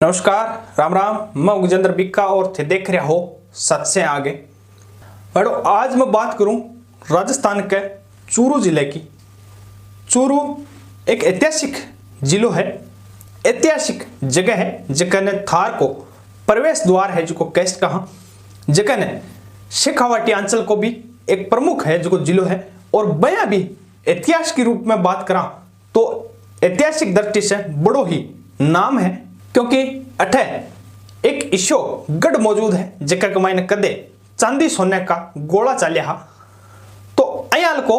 नमस्कार, राम राम। मैं उगजेंद्र बिक्का और थे देख रहे हो सच से आगे। बड़ो आज मैं बात करूं राजस्थान के चूरू जिले की। चूरू एक ऐतिहासिक जिलो है, ऐतिहासिक जगह है जगह ने थार को प्रवेश द्वार है जो कैस्ट कहा, जगह ने शेखावाटी अंचल को भी एक प्रमुख है जो जिलो है। और बया भी इतिहास के रूप में बात करा तो ऐतिहासिक दृष्टि से बड़ो ही नाम है, क्योंकि अठे एक ईशो गढ़ मौजूद है जगह मायने कदे चांदी सोने का गोला चालिया। तो अयाल को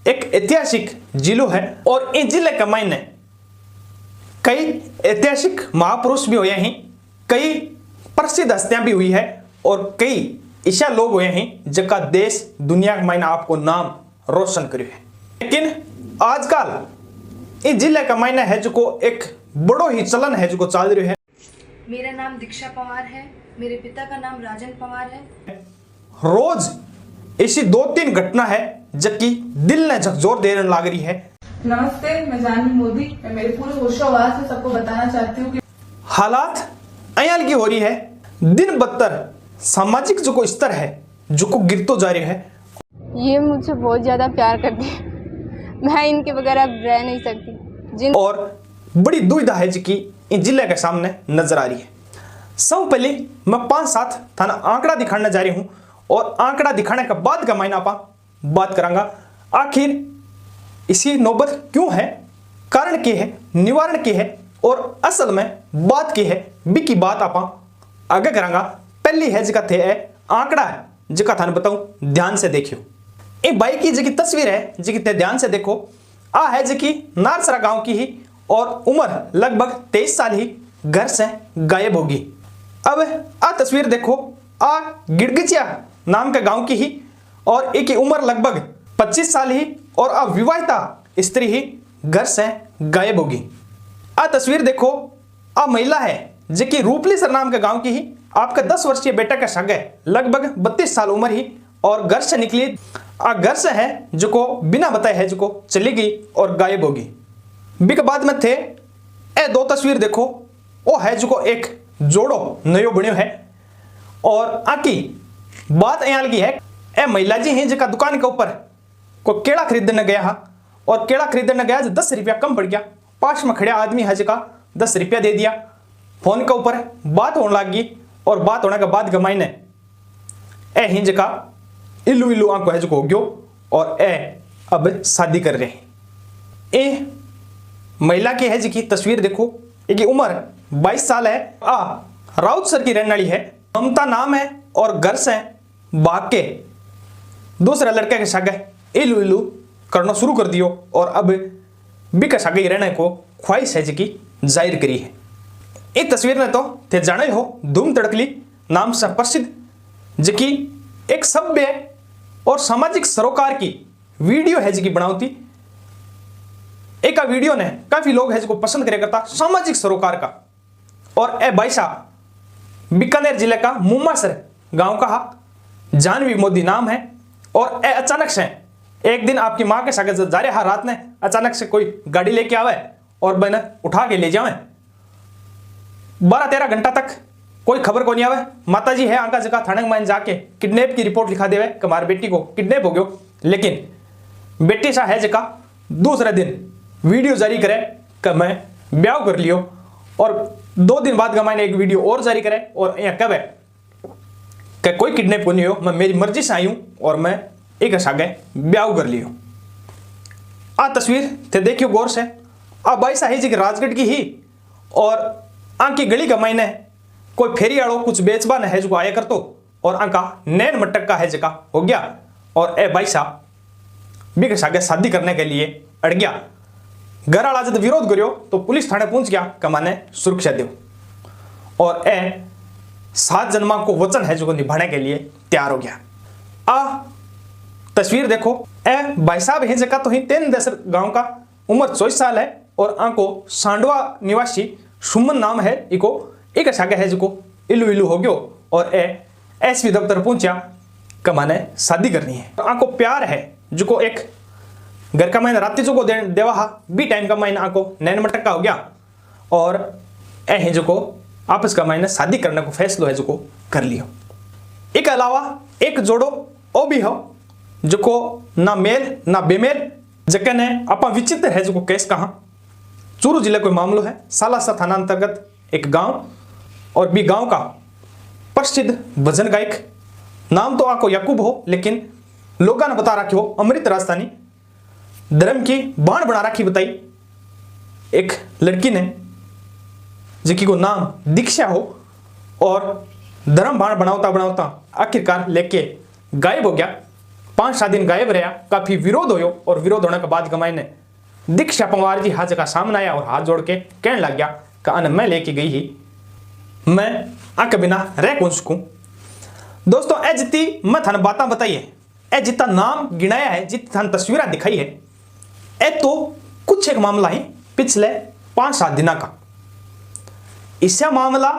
एक ऐतिहासिक जिलो है और इस जिले के मायने कई ऐतिहासिक महापुरुष भी हुए हैं, कई प्रसिद्ध हस्तियां भी हुई है और कई ऐसा लोग हुए हैं जिनका देश दुनिया के मायने आपको नाम रोशन करियो है। लेकिन आजकल इस जिले का मायने है जो एक बड़ो ही चलन है जो चाल रही है। मेरा नाम दीक्षा पवार है, मेरे पिता का नाम राजन पवार है। रोज ऐसी 2-3 घटना है जबकि दिल ने झकझोर देने लग रही है। नमस्ते, मैं जानवी मोदी। मैं मेरे पूरे होशोहवास से सबको बताना चाहती हूँ कि हालात अयाल की हो रही है, दिन बदतर सामाजिक जो स्तर है जो गिरतो जा रही है। ये मुझसे बहुत ज्यादा प्यार करती है, मैं इनके बगैर अब रह नहीं सकती। और बड़ी दुविधा है जी इन जिले के सामने नजर आ रही है। सब पहले मैं 5-7 थाना आंकड़ा दिखाने जा रही हूं और आंकड़ा दिखाने के बाद का मायना आप बात करांगा आखिर इसी नौबत क्यों है, कारण क्या है, निवारण क्या है और असल में बात क्या है बी की बात आप आगे करांगा। पहली है जिका थे आंकड़ा है जिका थाने बताऊं, ध्यान से देखियो। ये बाइक की जी तस्वीर है जी ध्यान से देखो। आ है जी नारसरा गांव की ही और उम्र लगभग 23 साल ही घर से गायब होगी। अब आ तस्वीर देखो, आ गिड़गिचिया नाम के गांव की ही और एक की उम्र लगभग 25 साल ही और आ विवाहिता स्त्री ही घर से गायब होगी। आ तस्वीर देखो, आ महिला है जो कि रूपली सर नाम के गांव की ही, आपका 10 वर्षीय बेटा का सगे लगभग 32 साल उम्र ही और घर से निकली। आ घर से है जो को बिना बताए है जो को चली गई और गायब होगी। बी के बाद में थे ए 2 तस्वीर देखो, वो है जो को एक जोड़ो नयो बन्यो है और आकी बात अयाल की है। ए महिला जी है जिका दुकान के ऊपर को केड़ा खरीदने गया और केड़ा खरीदने गया जो 10 रुपया कम पड़ गया। पास में खड़े आदमी है जिका 10 रुपया दे दिया। फोन के ऊपर बात होने लग गई और बात होने के बाद गमाई ने ए हिंज का इल्लू इल्लू आंको है जो हो गयो और ए अब शादी कर रहे हैं। ए महिला की है जी तस्वीर देखो, एक उम्र 22 साल है। राउत सर की रहने वाली है, ममता नाम है और घर से भाग के दूसरे लड़के के सागे इलू इलू करना शुरू कर दियो और अब बी के सागे रहने को ख्वाहिश है जी जाहिर करी है। इस तस्वीर ने तो थे जाने हो धूम तड़कली नाम से प्रसिद्ध जी एक सभ्य और सामाजिक सरोकार की वीडियो है जी बनावती। एक वीडियो ने काफी लोग है जिसको पसंद करे करता सामाजिक सरोकार का। और ए भाई साहब बीकानेर जिले का मुम्मासर गांव का जानवी मोदी नाम है और ए अचानक से एक दिन आपकी मां के साथ जा रहे रात ने अचानक से कोई गाड़ी लेके आवे और मैंने उठा के ले जावे। 12-13 घंटा तक कोई खबर को नहीं आवे। माता जी है आंका जगह थाने में जाके किडनैप की रिपोर्ट लिखा देवे कि हमारी बेटी को किडनैप हो गयो। लेकिन बेटी सा है जगह दूसरे दिन वीडियो जारी करे कि मैं ब्याह कर लियो और 2 दिन बाद गमाने एक वीडियो और जारी करे और यहाँ कब है कि कोई किडनैप नहीं हो, मैं मेरी मर्जी से आई हूं और मैं एक सागे ब्याह कर लियो। आ तस्वीर थे देखियो गौर से। आ बाई साही जी राजगढ़ की ही और आंकी गली का मायने कोई फेरी आड़ो कुछ बेचबा है जो आया कर तो और आंका नैन मटक का है जगह हो गया और ए बाई साहब बी के सागे शादी करने के लिए अड़ गया। घर वाला जब विरोध करियो तो पुलिस थाने पहुंच गया कमाने सुरक्षा दो और ए 7 जन्मा को वचन है जो निभाने के लिए तैयार हो गया। आ तस्वीर देखो, ए भाई साहब है जगह तो ही 3 देसर गांव का, उम्र 24 साल है और आंको सांडवा निवासी सुमन नाम है। इको एक सागे है जो इलू इलू हो गयो और ए एसपी दफ्तर पहुंचा कमाने शादी करनी है। आंको प्यार है जो एक घर का महीना रात्रि को देवा बी टाइम का महीना आको नैन मटक्का हो गया और ए जो को आपस का मायने शादी करने को फैसलो है जो को कर लियो। एक अलावा एक जोड़ो ओ भी हो जो को ना मेल ना बेमेल जके ने आपा विचित्र है जो को केस कहा। चूरू जिले को मामलो है। सालासर थाना अंतर्गत एक गांव और भी गांव का प्रसिद्ध भजन गायक, नाम तो आपको याकूब हो लेकिन लोगों ने बता रखी हो अमृत राजस्थानी, धर्म की बाण बना रखी बताई। एक लड़की ने जिकी को नाम दीक्षा हो और धर्म बाण बनावता बनावता आखिरकार लेके गायब हो गया। 5-7 दिन गायब रहा, काफी विरोध हो और विरोध होने के बाद गमाई ने दीक्षा पंवार जी हाथ जगह सामने आया और हाथ जोड़ के कहने लग गया कि अन मैं लेके गई ही, मैं आके बिना रह कौन सकूं। दोस्तों ए जितनी मैं थाने बातें बताइए, ए जितना नाम गिनाया है, जितनी थाने तस्वीरें दिखाई है, ए तो कुछ एक मामला ही पिछले 5-7 दिन का। इससे मामला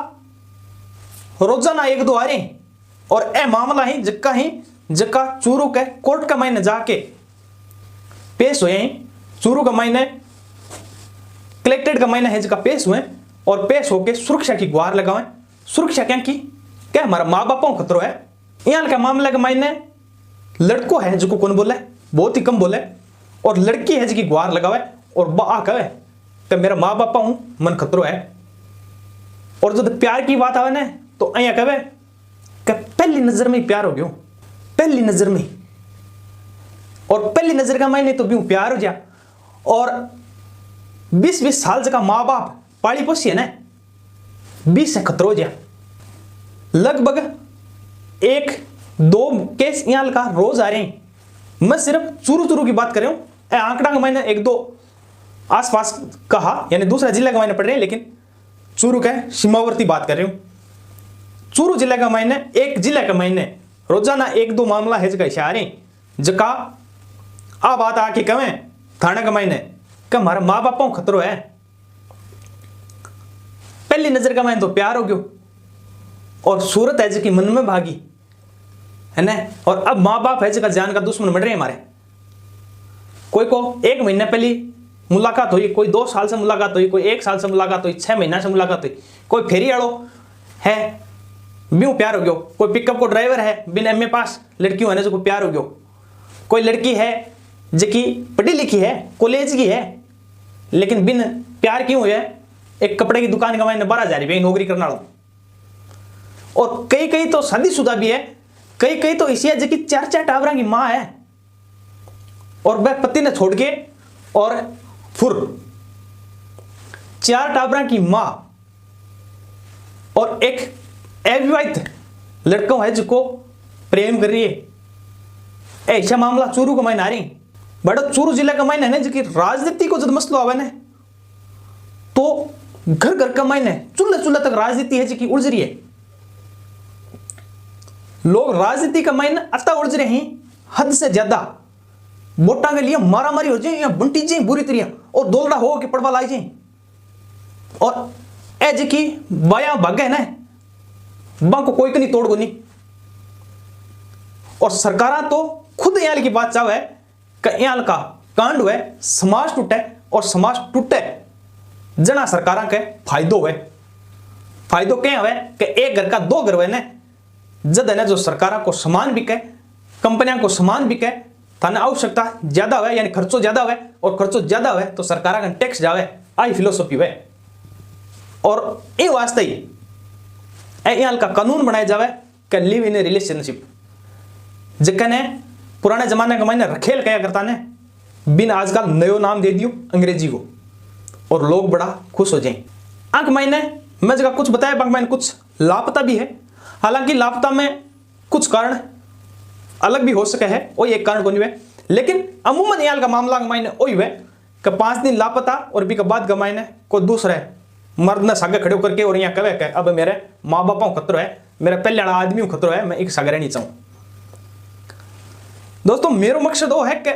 रोजाना 1-2 आ रहे और ए मामला ही जक्का चूरू के कोर्ट का मायने जाके पेश हुए। चूरू का मायने कलेक्टेड का मायने है जगह पेश हुए और पेश होके सुरक्षा की गुहार लगावे। सुरक्षा क्या हमारा माँ बापों को खतरो है। यहाँ का मामला के मायने लड़को है जो कौन बोले, बहुत ही कम बोले, और लड़की है जिसकी गुहार लगावे और बा कहे कि मेरा माँ बापा हूं मन खतरो है। और जब प्यार की बात आवे ना तो अया कहे कि पहली नजर में ही प्यार हो गयो, पहली नजर में ही। और पहली नजर का मायने तो भी प्यार हो जा और 20-20 साल जगह माँ बाप पाली पोसी है ना, 20 से खतरो जा। लगभग 1-2 केस यहाँ का रोज आ रहे हैं। मैं सिर्फ चूरू की बात कर रहा हूं। आंकड़ा का मायने 1-2 आसपास कहा, यानी दूसरा जिला का मायने पड़ रहे हैं, लेकिन चूरू के सीमावर्ती बात कर रहे हूं। चूरू जिले का मायने एक जिले का मायने रोजाना 1-2 मामला है जगह आ रहे जका आ बात आके कहें थाने का मायने कि हमारा माँ बापों खतरो है। पहली नजर का मायने तो प्यार हो गयो और सूरत है जकी मन में भागी है ना। और अब माँ बाप है जगह जान का दुश्मन बन रहे हैं हमारे। कोई को 1 महीने पहले मुलाकात हुई, कोई 2 साल से मुलाकात हुई, कोई 1 साल से मुलाकात हुई, 6 महीना से मुलाकात हुई, कोई फेरी आड़ो है ब्यू प्यार हो गयो, कोई पिकअप को ड्राइवर है बिन एमए पास लड़की होने से को प्यार हो गयो, कोई लड़की है जकी पढ़ी लिखी है कॉलेज की है लेकिन बिन प्यार क्यों हुए एक कपड़े की दुकान कमाने 12,000 रुपये नौकरी करने वाला। और कई तो शादीशुदा भी है, कई तो इसी है जकी 4 टावरा की माँ है और वह पति ने छोड़ के और फुर 4 टावरा की माँ और एक अविवाहित लड़का है जिसको प्रेम कर रही है। ऐसा मामला चूरू का मायने आ रही बड़ा चूरू जिले का मायने है जी राजनीति को जब मसलो आवे ना तो घर का मायने चूल्हे तक राजनीति है जी उलझ रही है। लोग राजनीति का मायने अता उलझ रहे हैं हद से ज्यादा। वोटा के लिए मारामारी हो जाए या बंटी जाए बुरी तरह और दोलड़ा हो के पड़वा लाई जाए और ए जी की बाया भागे है ना बा को कोई नहीं तोड़ को नहीं। और सरकारा तो खुद यहाँ की बात चाहे कि यहाँ का कांड हुए समाज टूटे और समाज टूटे जना सरकारा के फायदो हुए। फायदो क्या हुए कि एक घर का 2 घर हुए ने जद है ना जो सरकारा को सामान बिके कंपनियां को सामान बिके थाने आवश्यकता ज्यादा हुए यानी खर्चो ज्यादा हुए और खर्चो ज्यादा हुए तो सरकारा का टैक्स जावे। आई फिलोसॉफी हुए और ये वास्ते ही यहाँ का कानून बनाया जावे कि लिव इन ए रिलेशनशिप जिकने पुराने जमाने के मायने रखेल कया करता ने बिन आजकल नयो नाम दे दियो अंग्रेजी को और लोग बड़ा खुश हो जाए। आंख मायने मैं जगह कुछ बताया बाकी मायने कुछ लापता भी है, हालांकि लापता में कुछ कारण अलग भी हो सके है वो एक कारण को नहीं हुए, लेकिन अमूमन यहाँ का मामला के मायने वही हुए कि 5 दिन लापता और भी के बाद के मायने को दूसरे मर्द ने सागे खड़े करके और यहाँ कहे कि अब मेरे माँ बापों खतरो है, मेरे पहले वाला आदमी खतरो है, मैं एक सागे नहीं चाहूँ। दोस्तों मेरा मकसद वो है कि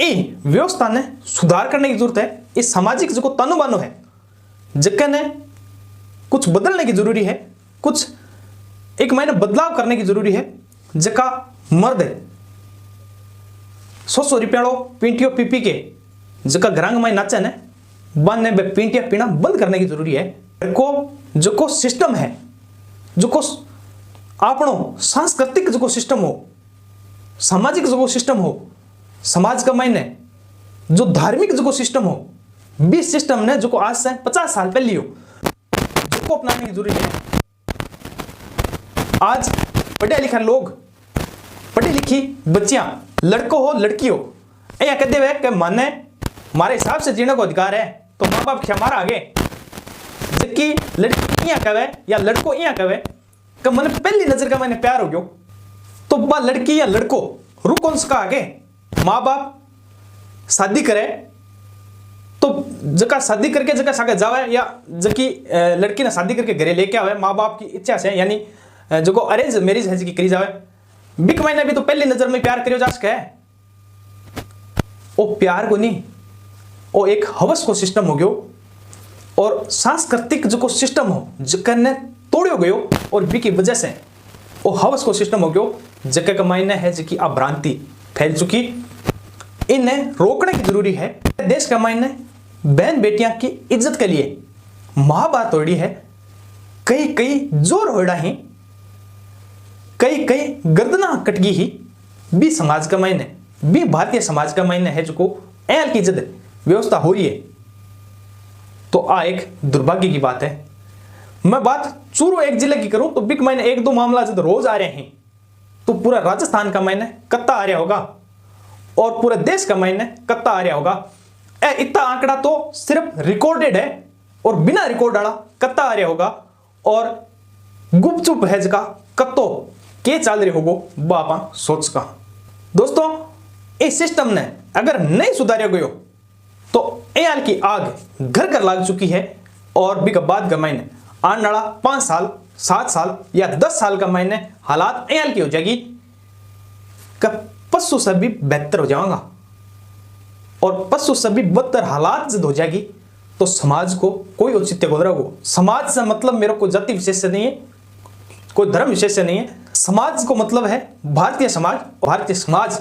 ये व्यवस्था ने सुधार करने की जरूरत है। इस सामाजिक जो तनु बानो है जिसके ने कुछ बदलने की जरूरी है, कुछ एक महीने बदलाव करने की जरूरी है। जका मर्द 100 रुपया पींटियों पी के जका घरांग में नाचे ने बन ने पींटिया पीना बंद करने की जरूरी है। को जो को सिस्टम है, जो को आपनो सांस्कृतिक जो को सिस्टम हो, सामाजिक जो को सिस्टम हो, समाज का मायने जो धार्मिक जो को सिस्टम हो, 20 सिस्टम ने जो को आज से 50 साल पहले हो जो को अपनाने की जरूरी है। आज पढ़े लिखे लोग, पढ़ी लिखी बच्चियां, लड़को हो लड़की हो, या कह दे कि माने हमारे हिसाब से जीने को अधिकार है तो माँ बाप के हमारा आगे, जबकि लड़की यहाँ कहे या लड़को यहाँ कहे कि मैंने पहली नजर का मैंने प्यार हो गयो, तो बा लड़की या लड़को रुक कौन सा आगे, माँ बाप शादी करे तो जका शादी करके जका सागे जावे या जकी लड़की ने शादी करके घरे लेके आवे माँ बाप की इच्छा से, यानी जो को अरेंज मैरिज है जकी करी जावे, बिक महीने भी तो पहली नजर में प्यार करियो जा सके। वो प्यार को नहीं, वो एक हवस को सिस्टम हो गयो और सांस्कृतिक जो को सिस्टम हो जकने तोड़ियो गयो और बिकी वजह से वो हवस को सिस्टम हो गयो जके का मायने है जकी आ भ्रांति फैल चुकी। इन्हें रोकने की जरूरी है। देश का मायने बहन बेटियां की इज्जत के लिए महाभारत होड़ी है, कई कई जोर होड़ा ही, कई कई गर्दना कटगी ही भी समाज का मायने, भी भारतीय समाज का मायने है जो को एल की इज्जत व्यवस्था हो रही है। तो आ एक दुर्भाग्य की बात है। मैं बात चूरू एक जिले की करूं तो बिक महीने 1-2 मामला जब रोज आ रहे हैं, तो पूरा राजस्थान का महीने कत्ता आ रहा होगा और पूरे देश का महीने कत्ता आ रहा होगा। इतना आंकड़ा तो सिर्फ रिकॉर्डेड है और बिना रिकॉर्ड वाला कत्ता आ रहा होगा और गुपचुप है जका कत्तो के चल रहे होगो बापा सोच का। दोस्तों इस सिस्टम ने अगर नहीं सुधारा गयो तो एआल की आग घर घर लाग चुकी है और बिका बाद का महीने आने वाला 5 साल 7 साल या 10 साल का महीने हालात एआल की हो जाएगी का पशु से भी बेहतर हो जाएगा और पशु से भी बदतर हालात जब हो जाएगी तो समाज को कोई औचित्य को रहो। समाज से मतलब मेरे को जाति विशेष से नहीं है, कोई धर्म विशेष से नहीं है, समाज को मतलब है भारतीय समाज। भारतीय समाज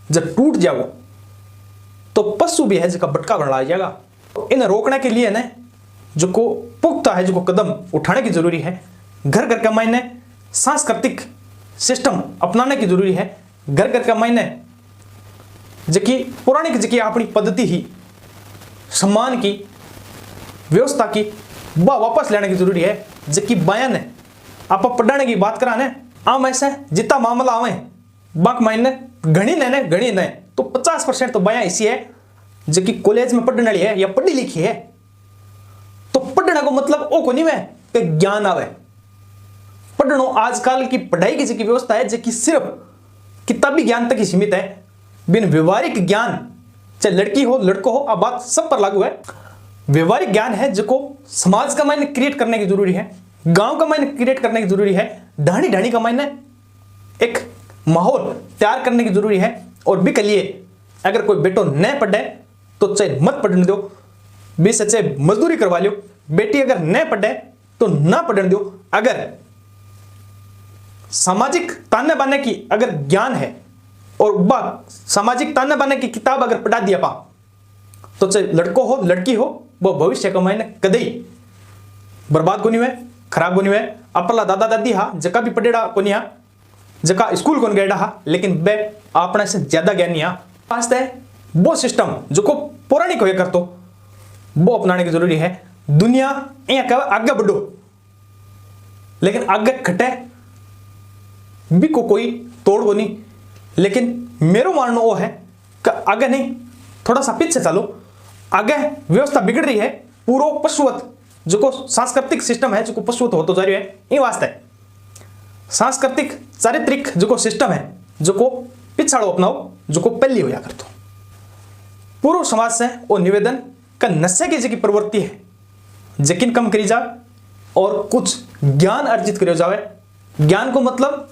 जब टूट जाएगा तो पशु भी है जिसका भटका बना जाएगा। तो इन्हें रोकने के लिए ना जो को पुख्ता है जो को कदम उठाने की जरूरी है। घर घर का मायने सांस्कृतिक सिस्टम अपनाने की जरूरी है। घर घर का मायने जबकि पुरानी जबकि अपनी पद्धति ही सम्मान की व्यवस्था की वह वापस लेने की जरूरी है। जबकि बयान है आप पढ़ाने की बात कराने आम ऐसे जितना मामला आवे बाक मायने घनी ने तो 50% तो बयां इसी है जो कि कॉलेज में पढ़ने वाली है या पढ़ी लिखी है। तो पढ़ने को मतलब ओ को नहीं है कि ज्ञान आवे। पढ़नो आजकल की पढ़ाई की जो व्यवस्था है जो कि सिर्फ किताबी ज्ञान तक ही सीमित है, बिन व्यवहारिक ज्ञान चाहे लड़की हो लड़को हो, अब बात सब पर लागू है। व्यवहारिक ज्ञान है जो को समाज का मायने क्रिएट करने की जरूरी है, गांव का मायने क्रिएट करने की जरूरी है, ढाणी ढाणी का मायने एक माहौल तैयार करने की जरूरी है। और भी कलिए अगर कोई बेटो न पढ़े तो चाहे मत पढ़ने दो, भी सच्चे मजदूरी करवा लो। बेटी अगर न पढ़े तो ना पढ़ने दो। अगर सामाजिक ताने बाने की अगर ज्ञान है और सामाजिक ताने बाने की किताब अगर पढ़ा दिया पा तो चाहे लड़को हो लड़की हो वो भविष्य का मायने कदे बर्बाद को नहीं हुए, खराब को नहीं हुए। अपना दादा दादी हा जका भी पढ़ेड़ा को नहीं हा, जका स्कूल कौन गया हा, लेकिन वे अपने से ज्यादा ज्ञानी हा। वास्ते वो सिस्टम जो को पौराणिक होया करतो वो अपनाने की जरूरी है। दुनिया यहाँ कह आगे बढ़ो लेकिन आगे खटे भी को कोई तोड़ को नहीं। लेकिन मेरो मानना वो है कि आगे नहीं थोड़ा सा पीछे चलो। आगे व्यवस्था बिगड़ रही है, पूरा पशुवत जो को सांस्कृतिक सिस्टम है जो को पशुवत होता जा रही है। ये वास्ते सांस्कृतिक चारित्रिक जो को सिस्टम है जो को पिछाड़ो अपनाओ जो को पहली होया कर दो। पूर्व समाज से वो निवेदन का नशे की जगह प्रवृत्ति है यकीन कम करी जाए और कुछ ज्ञान अर्जित करो जावे। ज्ञान को मतलब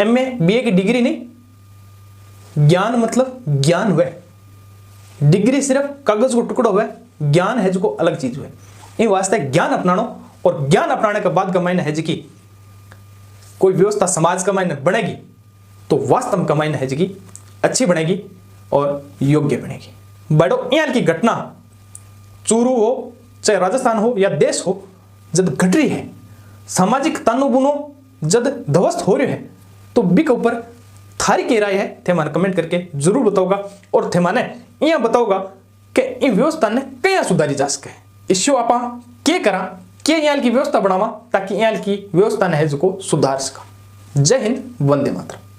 MA BA की डिग्री नहीं, ज्ञान मतलब ज्ञान हुए। डिग्री सिर्फ कागज को टुकड़ा हुआ, ज्ञान है जो को अलग चीज हुए। ये वास्ते ज्ञान अपनानो और ज्ञान अपनाने के बाद का मायने है जी की कोई व्यवस्था समाज का मायने बनेगी तो वास्तव का मायने है जी की अच्छी बनेगी और योग्य बनेगी। बड़ो यहाँ की घटना चूरू हो चाहे राजस्थान हो या देश हो जब घट रही है, सामाजिक तानुबुनो जब ध्वस्त हो रहे हैं, तो बिक ऊपर थारी की राय है थे माने कमेंट करके जरूर बताओगा। और थे माने यह बताओगा कि इन व्यवस्था ने कया सुधारी जा सके, इसो आपा के करा के यहाँ की व्यवस्था बनावा ताकि यहाँ की व्यवस्था ने है जो सुधार सका। जय हिंद, वंदे मातरम।